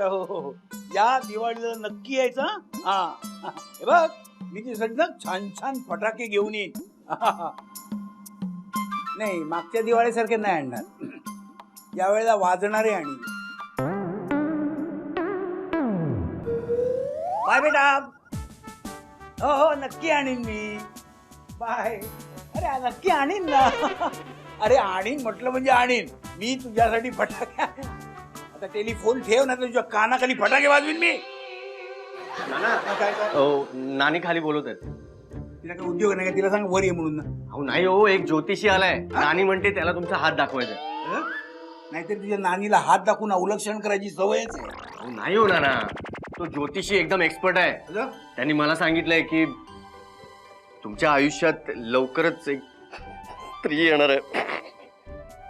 हो. या दिवाळीला नक्की यायचं. हा हे बघ, मी तुझ्यासाठी ना छान छान फटाके घेऊन येईन. नाही, मागच्या दिवाळीसारखे नाही आणणार. यावेळेला वाजणारे आणि बाय बेटा. हो नक्की आणीन मी. बाय. अरे नक्की आणीन ना. अरे आणीन म्हटलं म्हणजे आणीन मी तुझ्यासाठी फटाके. आता टेलिफोन ठेव ना, तुझ्या कानाखाली फटाके वाजवीन मी. नानी खाली बोलत आहेत. तिला काय उद्योग नाही का? तिला सांग वर ये म्हणून. अहो नाही हो, एक ज्योतिषी आलाय. नानी म्हणते त्याला तुमचा हात दाखवायचा. नाहीतर तुझ्या नानीला हात दाखवून अवलक्षण करायची सवयच आहे. अहो नाही हो नाना, तो ज्योतिषी एकदम एक्सपर्ट आहे. त्यांनी मला सांगितलंय की तुमच्या आयुष्यात लवकरच एक स्त्री येणार आहे.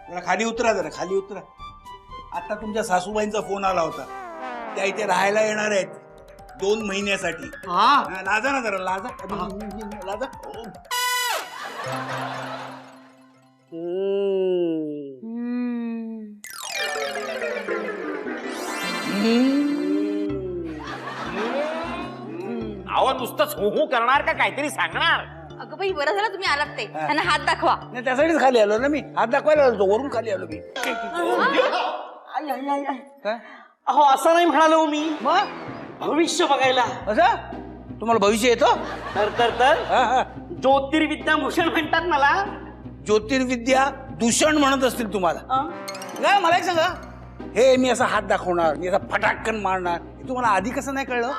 जरा खाली उतरा, जरा खाली उतरा. आता तुमच्या सासूबाईंचा फोन आला होता. त्या इथे राहायला येणार आहेत 2 महिन्यासाठी. लाजा ना जरा, लाजा लाजा. अहो नुसतंच हो करणार का काहीतरी सांगणार? अगं बाई, बरं झालं तुम्ही आलात ते. त्यांना हात दाखवा. नाही, त्यासाठीच खाली आलो ना मी. हात दाखवायला आलो, वरून खाली आलो मी. अहो असं नाही म्हणालो मी, मग भविष्य बघायला. असं तुम्हाला भविष्य येतं? तर ज्योतिर्विद्या भूषण म्हणतात मला. ज्योतिर्विद्या दूषण म्हणत असतील तुम्हाला. काय मला एक सांगा, हे मी असा हात दाखवणार, मी असा फटाकन मारणार, हे तुम्हाला आधी कसं नाही कळलं?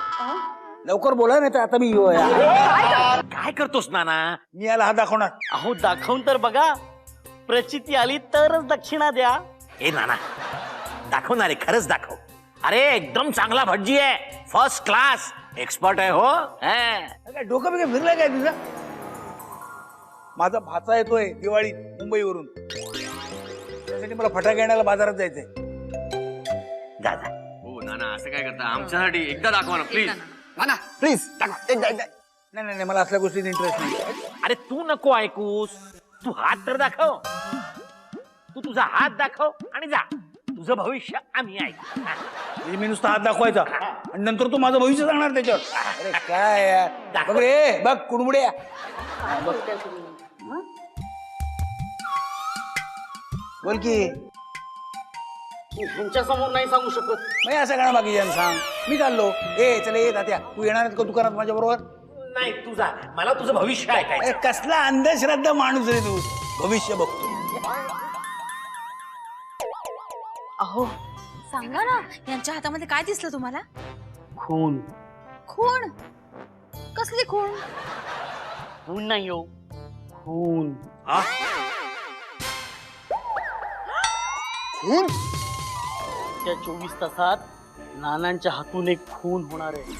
लवकर बोला, नाही तर आता मी काय करतोस नाना? मी याला हात दाखवणार. अहो दाखवून तर बघा, प्रचिती आली तरच दक्षिणा द्या. ए नाना, दाखवणार आहे, खरंच दाखव. अरे एकदम चांगला भटजी आहे, फर्स्ट क्लास एक्सपर्ट आहे. हो काय डोकं बिकं फिरलंय काय तुझं? माझा भाचा येतोय दिवाळीत मुंबईवरून, त्यासाठी मला फटाके आणायला बाजारात जायचंय. जा जा. हो नाना, असं काय करता? आमच्यासाठी एकदा दाखवा ना प्लीज. ना प्लीज. नाही नाही, मला असल्या गोष्टीत इंटरेस्ट नाही. अरे तू नको ऐकूस, तू हात तर दाखव. तू तुझा हात दाखव आणि जा. तुझं भविष्य आम्ही ऐकू. मी नुसता हात दाखवायचा आणि नंतर तू माझं भविष्य सांगणार त्याच्यावर. अरे काय यार, बघ रे, बघ कुणबुडे. बोल की. तुमच्या समोर नाही सांगू शकत. मी असं करा, बाकीच्या सांग. मी चाललो. चला ये तात्या, तू येणार का दुकानात माझ्या बरोबर? नाही तुझा, मला तुझं भविष्य ऐकायचं. कसला अंधश्रद्धा माणूस रे तू. भविष्य बघतो. अहो सांगा ना, यांच्या हातामध्ये काय दिसलं तुम्हाला? खून. खून? कसली खून? खून नाही हो, खून. खून? त्या 24 तासात नानांच्या हातून एक खून होणार आहे.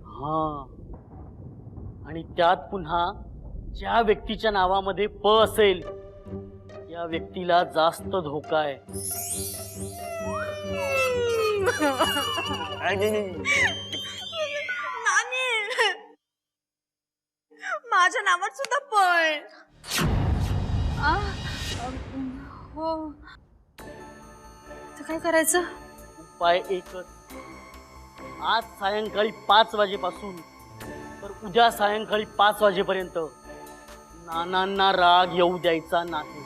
हा, आणि त्यात पुन्हा ज्या व्यक्तीच्या नावामध्ये प असेल त्या व्यक्तीला जास्त धोका आहे. माझ्या नावात सुद्धा पण. हो, काय करायचं? उपाय एकच. आज सायंकाळी 5 वाजेपासून तर उद्या सायंकाळी 5 वाजेपर्यंत नानांना राग येऊ द्यायचा नाही.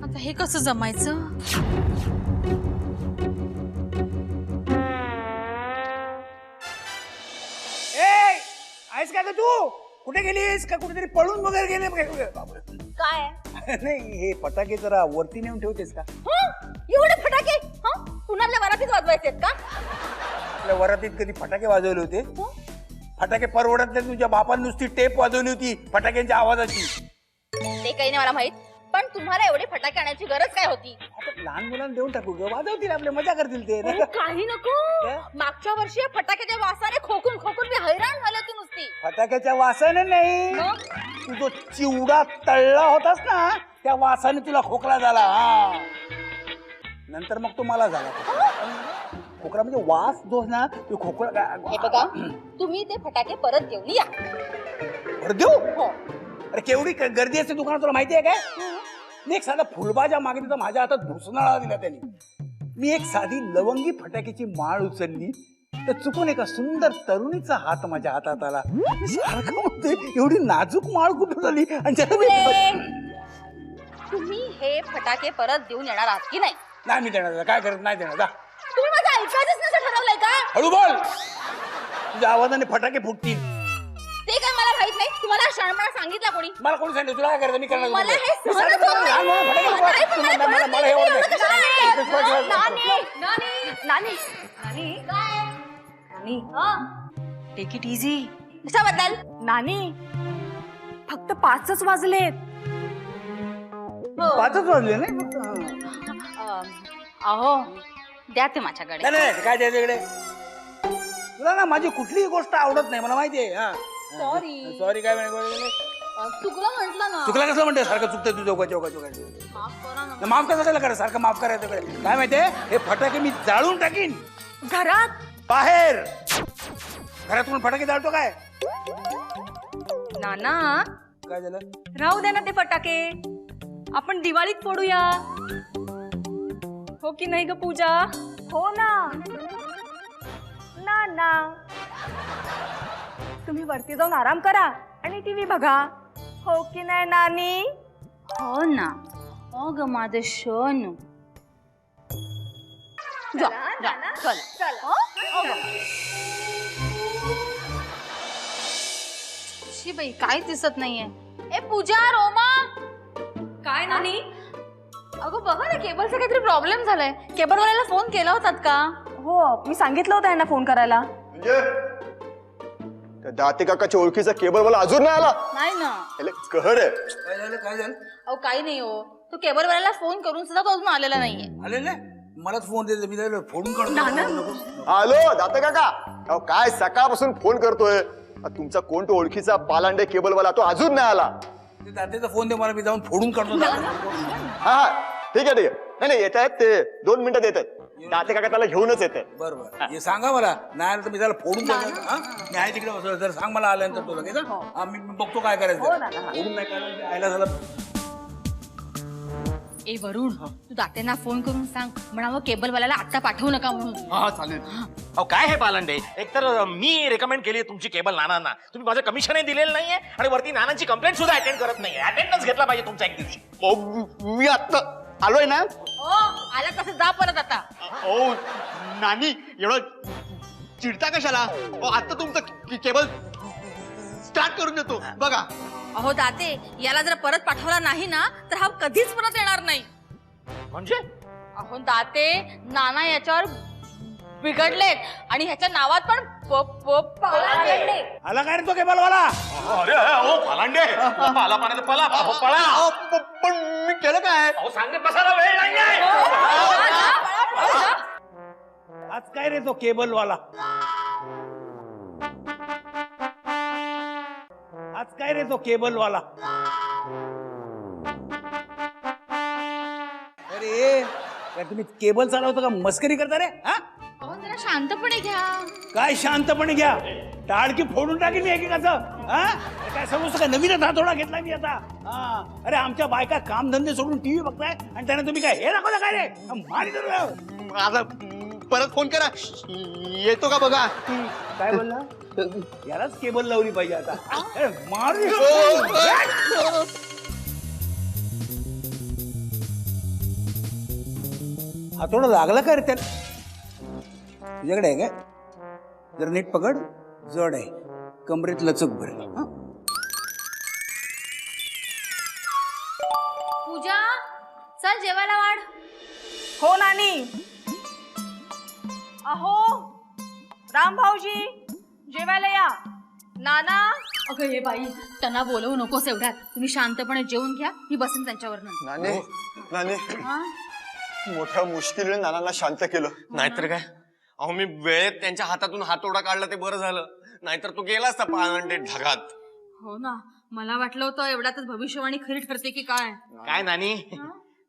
आता हे कसं जमायचं? आहेस का तू? कुठे गेलीस का? कुठेतरी पळून वगैरे गेले काय? नाही, हे फटाके जरा वरती नेऊन ठेवतेस का? एवढे फटाके कुणाला वरातीत वाजवायचे का? आपल्या वरातीत कधी फटाके वाजवले होते? फटाके परवडत नाही. तुझ्या बापाने नुसती टेप वाजवली होती फटाक्यांच्या आवाजाची. ते काही नाही मला माहित, पण तुम्हाला एवढे फटाके आणायची गरज काय होती? लहान मुलांना देऊन टाकू ग, वाजवतील, आपले मजा करतील ते. काही नको. मागच्या वर्षी फटाक्याच्या वासाने खोकून खोकून मी हैराण झाले होते नुसती. फटाक्याच्या वासाने नाही, तू जो चिवडा तळला होतास ना त्या वासाने तुला खोकला झाला. नंतर मग तो मला झाला खोकला. म्हणजे वास जो ना तो खोकला. हे बघा, तुम्ही ते फटाके परत घेऊन या. अरे देऊ हो. अरे केवढी गर्दी असते दुकानात तुला माहिती आहे काय? मी एक साधा फुलबाजा मागितला तर माझ्या हातात भुसनाळा दिला त्यांनी. मी एक साधी लवंगी फटाक्याची माळ उचलली तर चुकून एका सुंदर तरुणीचा हात माझ्या हातात आला. मी सारखं म्हणतोय एवढी नाजूक माळ कुठं झाली आणि त्याला मी- तुम्ही हे फटाके परत देऊन येणार आहात की नाही? नाही मी देणार काय करत नाही देणार जा. तुम्ही माझं ऐकायचंच नसं ठरवलंय का? हळू बोल तुझ्या आवाजाने फटाके फुटतील. ते काय मला माहित नाही. तुम्हाला शहाणपणा सांगितला कोणी? मला कोणी सांगितलं तुला काय करायचं मी करणार मला हे मी सहनच सांगितलं, होत नाही. लहान मुलं फटाके नको. नाही, पण मला मला- मला हे आवडत नाही. Take it easy. कशाबद्दल? नानी फक्त 5च वाजलेत. पाचच वाजले नाही अहो द्या ते माझ्याकडे. नाही, नाही काय द्यायचं इकडे तुला ना माझी कुठलीही गोष्ट आवडत नाही मला माहितीये. हा सॉरी सॉरी काय चुकलं म्हटलं ना. चुकला कसं म्हणते सारखं चुकतंय तू चौका माफ करा ना. माफ कसं करा सारखं माफ करायचं काय माहितीये हे फटाके मी जाळून टाकीन घरात बाहेर. घरातून फटाके जाळतो काय नाना काय झालं राहू दे ना ते फटाके. आपण दिवाळीत फोडूया. हो की नाही ग पूजा? हो ना. नाना तुम्ही वरती जाऊन आराम करा आणि टीव्ही बघा. हो की नाही नानी? हो ना. हो ग माझं शोन. जा जा चल. हो ग. शी बाई काय दिसत नाहीये. ए पूजा रोमा काय नानी? अगं बघा ना केबलचा काहीतरी प्रॉब्लेम झालाय. केबलवाल्याला फोन केला होतात का? हो मी सांगितलं होतं यांना फोन करायला. म्हणजे त्या दाते काकाच्या ओळखीचा केबल मला अजून नाही आला. नाही ना. याला कहर आहे. काय झालं अहो काही नाही हो. तो केबलवाल्याला फोन करून सुद्धा तो अजून आलेला नाहीये. आले ना मलाच फोन देतो मी त्याला फोडून काढतो. हॅलो दाते काका अहो काय सकाळपासून फोन करतोय. तुमचा कोण तो ओळखीचा पालांडे केबलवाला तो अजून नाही आला. ते दातेचा फोन दे मला मी जाऊन फोडून काढतो. हा हा ठीक आहे नाही येत आहेत ते 2 मिनिटात येत आहेत. दाते काका त्याला घेऊनच येत आहेत. बरोबर हे सांगा मला नाही आलं तर मी त्याला फोडून देणार. हा मी आहे तिकडे बसलो जर सांग मला आल्यानंतर तुला लगेच. हा मी बघतो काय करायचं फोडून नाही करायचं आयला झालं. ए वरुण तू दात्यांना फोन करून सांग म्हणावं केबलवाल्याला आता पाठवू नका म्हणून. हा चालेल. अहो काय हे पालंडे एकतर मी रेकमेंड केली तुमची केबल नानांना. तुम्ही माझं कमिशनही दिलेलं नाहीये आणि वरती नानांची कंप्लेंट सुद्धा अटेंड करत नाहीये. अटेंडन्स घेतला पाहिजे तुमचा एक दिवशी. मी आता आलोय ना. हो आला तसं जा परत आता. ओ नानी एवढं चिडता कशाला. आता तुमचं केबल स्टार्ट करून देतो बघा. अहो दाते याला जर परत पाठवला नाही ना तर हा कधीच परत येणार नाही. म्हणजे अहो दाते नाना याच्यावर बिघडलेत आणि ह्याच्या नावात पण पालांडे. आला काय रे तो केबलवाला. अरे ओ पालांडे पाला पाण्यात पळा पळा. पण मी केलं काय. अहो सांगत बसायला वेळ नाहीये. आज काय रे तो केबलवाला. आज काय रे तो केबलवाला. अरे काय तुम्ही केबल चालवता का मस्करी करता रे. हा अहो जरा शांतपणे घ्या. काय शांतपणे घ्या टाळकी फोडून टाकीन मी एकेकाचं. हा अरे काय समजतं का नवीनच हातोडा घेतला मी आता. हा अरे आमच्या बायका कामधंदे सोडून टीव्ही बघताय आणि त्याने तुम्ही काय हे दाखवता काय रे. मारी करू आता परत फोन करा येतो का बघा. काय बोलला यालाच केबल लावली पाहिजे आता. अरे मारू हातोडा लागला का रे त्याला. तुझ्याकडे आहे काय जर नीट पकड जड आहे कमरेत लचक भरेल. पूजा चल जेवायला वाढ. हो नानी. अहो राम भाऊजी जेवायला या. नाना अगं हे बाई त्यांना बोलवू नकोस एवढ्यात. तुम्ही शांतपणे जेवून घ्या. मी बसेन त्यांच्यावर. नाने नाने मोठ्या मुश्किलीने नानांना शांत केलं. नाहीतर काय अहो मी वेळेत त्यांच्या हातातून हातोडा काढला ते बरं झालं. नाहीतर तो गेला असता पालांडे ढगात. हो ना मला वाटलं होतं एवढ्यातच भविष्यवाणी खरी ठरते की काय. काय नानी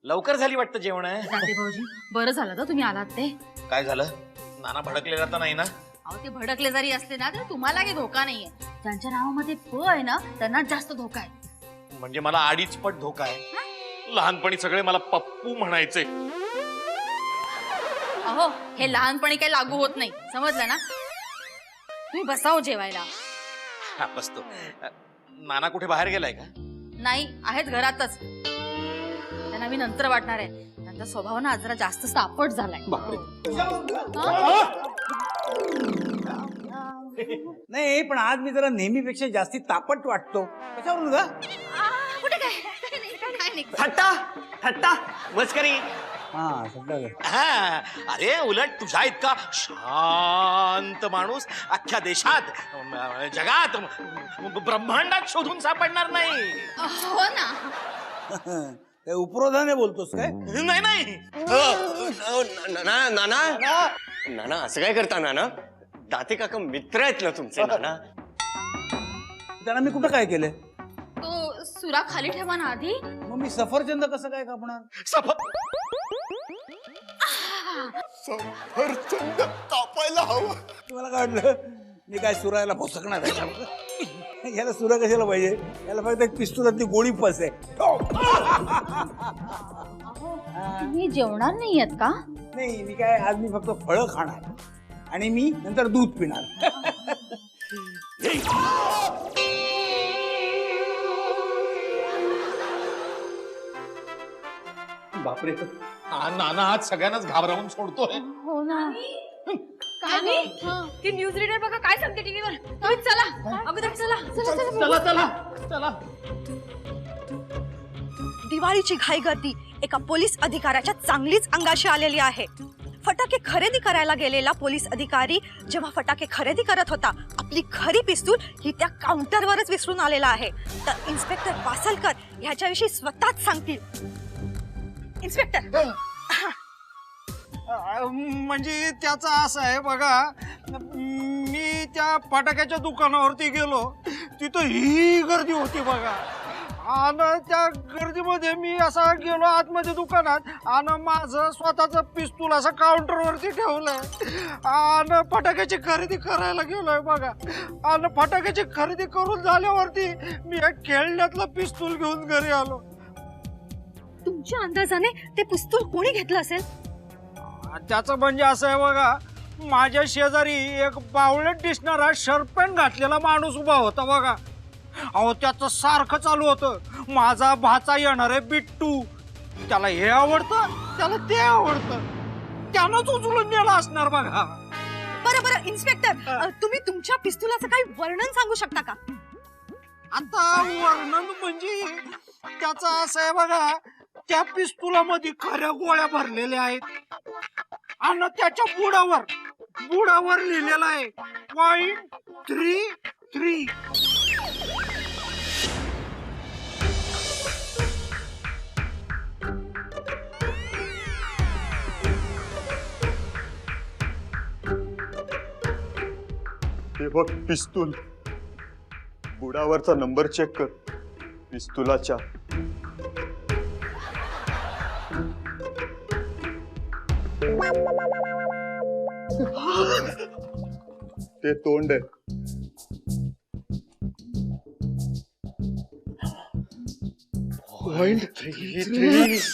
लवकर झाली वाटतं जेवण. दाते भाऊजी बरं झालं तर तुम्ही आलात ते. काय झालं नाना भडकलेला तर नाही ना. अहो ते भडकले जरी असले ना तर तुम्हाला काही धोका नाहीये. ज्यांच्या नावामध्ये प आहे ना त्यांना जास्त धोका आहे. म्हणजे मला 2.5 पट धोका आहे. लहानपणी सगळे मला पप्पू म्हणायचे. अहो हे लहानपणी काही लागू होत नाही, समजलं ना. तुम्ही बसाव जेवायला. हा, बसतो. नाना कुठे बाहेर गेलाय का? नाही, आहेत घरातच. त्यांना मी नंतर वाटणार आहे. त्यांचा स्वभाव ना जरा जास्त सापट झालाय. नाही पण आज मी जरा नेहमीपेक्षा जास्ती तापट वाटतो. कशावरून ग? कुठे काय नाही. थट्टा थट्टा मस्करी. हा सगळं ग. हा, अरे उलट तुझा इतका शांत माणूस अख्ख्या देशात, जगात, ब्रह्मांडात शोधून सापडणार नाही. हो ना. काय उपरोधाने बोलतोस काय? नाही नाही. नाना असं काय करता नाना? दाते काका मित्र आहेत ना तुमचे नाना. त्यांना मी कुठं काय केलंय? तो सुरा खाली ठेवा ना आधी. मग मी सफरचंद कसं काय कापणार? सफरचंद कापायला हवं. तुम्हाला काय वाटलं मी काय सुरायला भोसकणार आहे? याला सुरा कशाला पाहिजे? याला फक्त एक पिस्तुलातली गोळी फस आहे. तुम्ही जेवणार नाहीयेत का? नाही मी काय आज मी फक्त फळं खाणार आणि मी नंतर दूध पिणार. बापरे, नाना आज सगळ्यांनाच घाबरवून सोडतोय. हो ना. काय ती न्यूज रीडर बघा काय सांगते टीव्हीवर. तुम्ही चला अगोदर चला. चला चला चला. दिवाळीची घाई गर्दी एका पोलीस अधिकाऱ्याच्या चांगलीच अंगाशी आलेली आहे. फटाके खरेदी करायला गेलेला पोलीस अधिकारी जेव्हा फटाके खरेदी करत होता आपली खरी पिस्तूल ही त्या काउंटरवरच विसरून आलेला आहे. तर इन्स्पेक्टर पासलकर ह्याच्याविषयी स्वतःच सांगतील. इन्स्पेक्टर. म्हणजे त्याचं असं आहे बघा, मी त्या फटाक्याच्या दुकानावरती गेलो, तिथं ही गर्दी होती बघा. आणि त्या गर्दीमध्ये मी असा गेलो आतमध्ये दुकानात आणि माझं स्वतःचं पिस्तूल असं काउंटरवरती ठेवलंय आणि फटाक्याची खरेदी करायला गेलोय बघा. आणि फटाक्याची खरेदी करून झाल्यावरती मी एक खेळण्यातलं पिस्तूल घेऊन घरी आलो. तुमच्या अंदाजाने ते पिस्तूल कोणी घेतलं असेल? त्याचं म्हणजे असं आहे बघा, माझ्या शेजारी एक बावळट दिसणारा शर्पण घातलेला माणूस उभा होता बघा. अहो त्याचं सारखं चालू होतं, माझा भाचा येणार आहे बिट्टू, त्याला हे आवडतं त्याला ते आवडतं, त्यानंच उचलून नेला असणार बघा. बरं इन्स्पेक्टर, तुम्ही तुमच्या पिस्तुलाचं काही वर्णन सांगू शकता का? आता वर्णन म्हणजे त्याचं असं आहे बघा, त्या पिस्तुलामध्ये खऱ्या गोळ्या भरलेल्या आहेत आणि त्याच्या बुडावर लिहिलेलं आहे .33. हे बघ पिस्तूल, बुडावरचा नंबर चेक कर पिस्तुलाच्या. ते तोंड आहे. .33.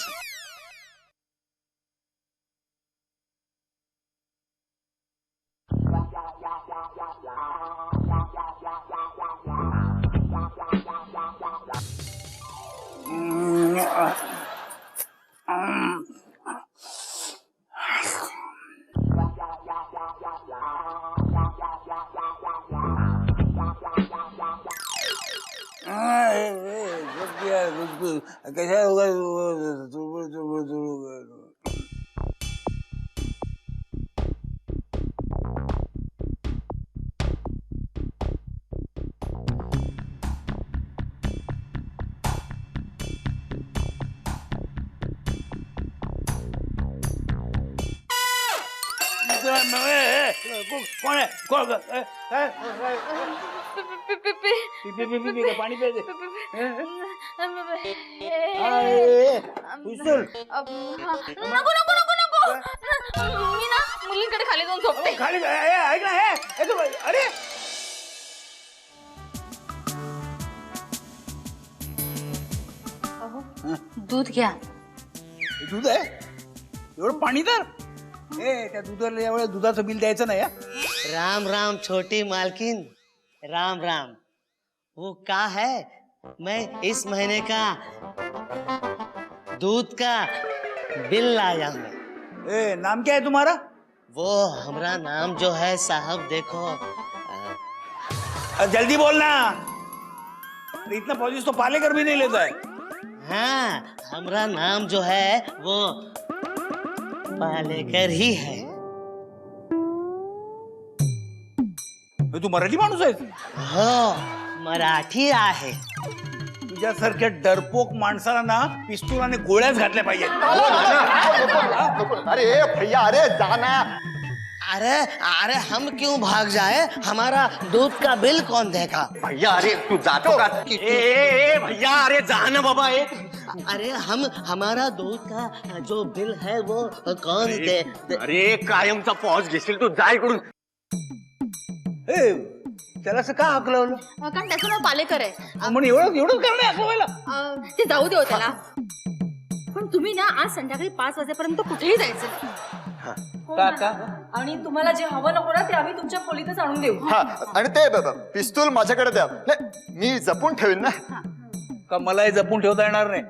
कोण आहे? कोण ग? पाणी प्यायचे. नको नको नको नको. मी ना मुलींकडे खाली खाली जाऊन झोपते. खाली ऐक ना हे तू अरे दूध घ्या. हे दूध आहे एवढं पाणी तर त्या दुधाला एवढं दुधाचं बिल द्यायचं नाही. राम राम छोटी मालकिन, राम राम. वो क्या है, मैं इस महीने का दूध का बिल लाया हूँ. ए नाम क्या है तुम्हारा? वो हमारा नाम जो है साहब देखो, जल्दी बोलना. इतना पॉलिश तो पालेकर भी नहीं लेता है. हाँ हमारा नाम जो है वो पालेकर ही है. तू मराठी माणूस आहेस? हो मराठी आहे. तुझ्यासारख्या डरपोक माणसाला ना पिस्तुलाने गोळ्याच घातल्या पाहिजेत. अरे भैया अरे जाना. अरे अरे हम क्यों भाग जाए, हमारा दूध का बिल कौन देगा. भैया अरे तू जातो का? ए भैया अरे जा ना बाबा. अरे हम हमारा दूध का जो बिल है वो कौन दे. अरे कायमचा पॉज घेशील तू, जा इकडून. ए त्याला असं का हकलवलं? कारण त्याचं नाव पालेकर आहे. म्हणून एवढंच करणे हकलवायला. ते जाऊ दे हो त्याला. पण तुम्ही ना आज संध्याकाळी 5 वाजेपर्यंत कुठेही जायचं नाही. का आणि तुम्हाला जे हवं नको ना ते आम्ही तुमच्या खोलीतच आणून देऊ. हा आणि ते पिस्तूल माझ्याकडे द्या. नाही, मी जपून ठेवीन ना. का मलाही जपून ठेवता येणार नाही.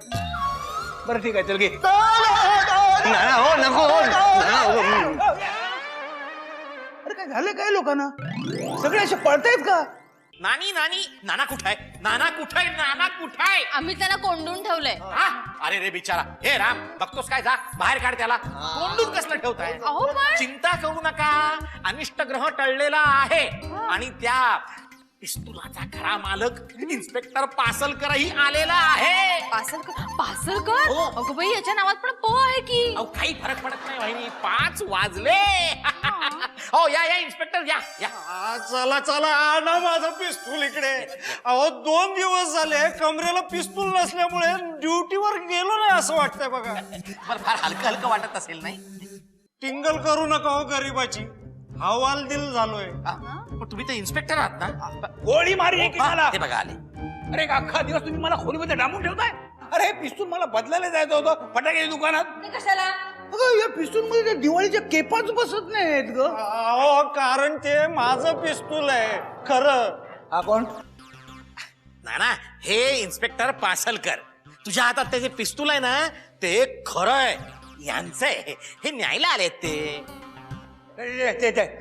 बरं ठीक आहे चल घे. नाना हो नको हो. नाना, हो. अरे काय झालं काय लोकांना? सगळे असे पळतायत का? नानी नानी नाना कुठाय, नाना कुठाय, नाना कुठाय. आम्ही त्यांना कोंडून ठेवलंय. हा? अरे रे बिचारा. हे राम बघतोस काय, जा बाहेर काढ त्याला. कोंडून कसलं ठेवताय. अहो पण चिंता करू नका, अनिष्ट ग्रह टळलेला आहे. आणि त्या पिस्तुलाचा खरा मालक इन्स्पेक्टर पासलकरही आलेला आहे. पासलकर हो. अगं बाई याच्या नावात पण पो आहे की. अहो काही फरक पडत नाही वहिनी, 5 वाजले. हो या इन्स्पेक्टर या या. चला चला आणा माझं पिस्तूल इकडे. अहो 2 दिवस झाले कमरेला पिस्तूल नसल्यामुळे ड्युटीवर गेलो नाही असं वाटतंय बघा. बरं फार हलकं हलकं वाटत असेल नाही. टिंगल करू नका हो गरीबाची, हवाल दिल झालोय. पण तुम्ही तर इन्स्पेक्टर आहात ना. गोळी मारी की मला. ते बघा आले. अरे एक अख्खा दिवस तुम्ही मला खोलीमध्ये डांबून ठेवताय. अरे हे पिस्तूल मला बदलायला जायचं होतं फटाक्याच्या दुकानात. ते कशाला? अगं या पिस्तूल मध्ये त्या दिवाळीच्या केपाच बसत नाहीत ग. अहो कारण ते माझं पिस्तूल आहे खरं. हा कोण? नाना हे इन्स्पेक्टर पासलकर. तुझ्या हातात ते जे पिस्तूल आहे ना ते खरं आहे, यांचं आहे. हे न्यायला आलेत ते.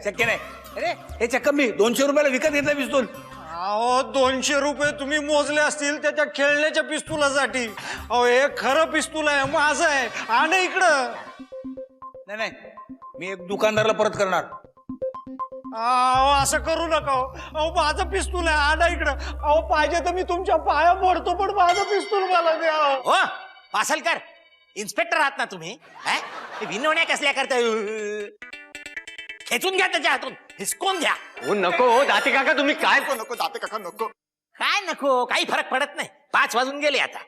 शक्य नाही. अरे हे चक्क मी 200 रुपयाला विकत घेतला पिस्तूल. अहो 200 रुपये तुम्ही मोजले असतील त्याच्या खेळण्याच्या पिस्तुलासाठी. अहो हे खरं पिस्तूल आहे, माझं आहे. आणि इकडं नाही मी एक दुकानदाराला परत करणार. अहो असं करू नका हो. अहो माझं पिस्तूल आहे, आणा इकडं. अहो पाहिजे तर मी तुमच्या पाया पडतो पण माझं पिस्तूल मला द्या. हो पासलकर, इन्स्पेक्टर आहात ना तुम्ही. ते विनवण्या कसल्या करताय. खेचून घ्या त्याच्या हातून, हिसकून घ्या. हो नको हो दाते काका, तुम्ही काय नको दाते काका नको. काय नको, काही फरक पडत नाही. 5 वाजून गेले आता.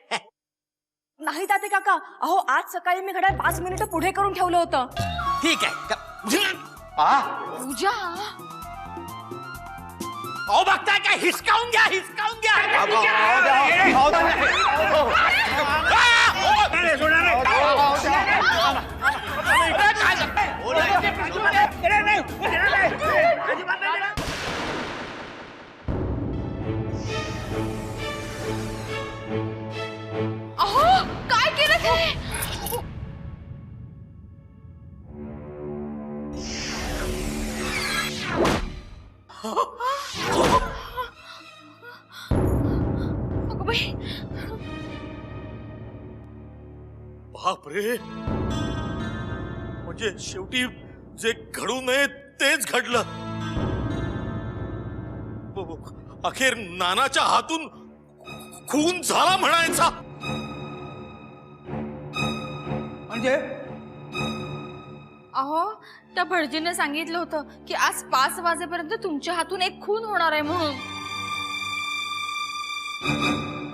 नाही ताते काका, अहो आज सकाळी मी घड्याळ 5 मिनिटं पुढे करून ठेवलं होतं. ठीक आहे. पूजा अहो बघताय काय, हिसकावून घ्या, हिसकावून घ्या. अहो काय केलं ते. अगं बाई. बापरे, म्हणजे शेवटी जे घडू नये तेच घडलं. अखेर नानाच्या हातून खून झाला म्हणायचा. म्हणजे अहो त्या भटजीने सांगितलं होतं की आज 5 वाजेपर्यंत तुमच्या हातून एक खून होणार आहे म्हणून.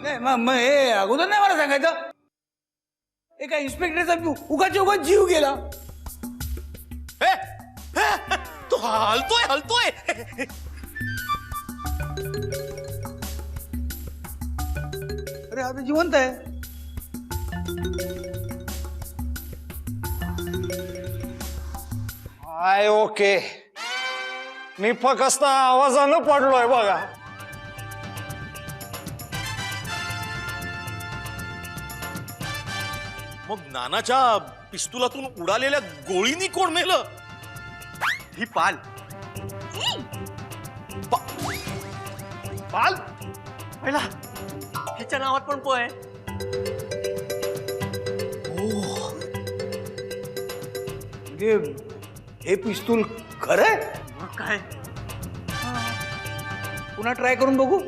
नाही मग हे अगोदर नाही मला सांगायचं. एका इन्स्पेक्टरचा उगाच जीव गेला. हलतोय हलतोय. अरे आता जिवंत आहे. I okay. मी फक्त आवाजानं पडलोय बघा. मग नानाच्या पिस्तुलातून उडालेल्या गोळीनी कोण मेलं? ही पाल. पाल. पहिला ह्याच्या नावात पण पो आहे. म्हणजे हे पिस्तूल खरंय? मग काय? पुन्हा ट्राय करून बघू.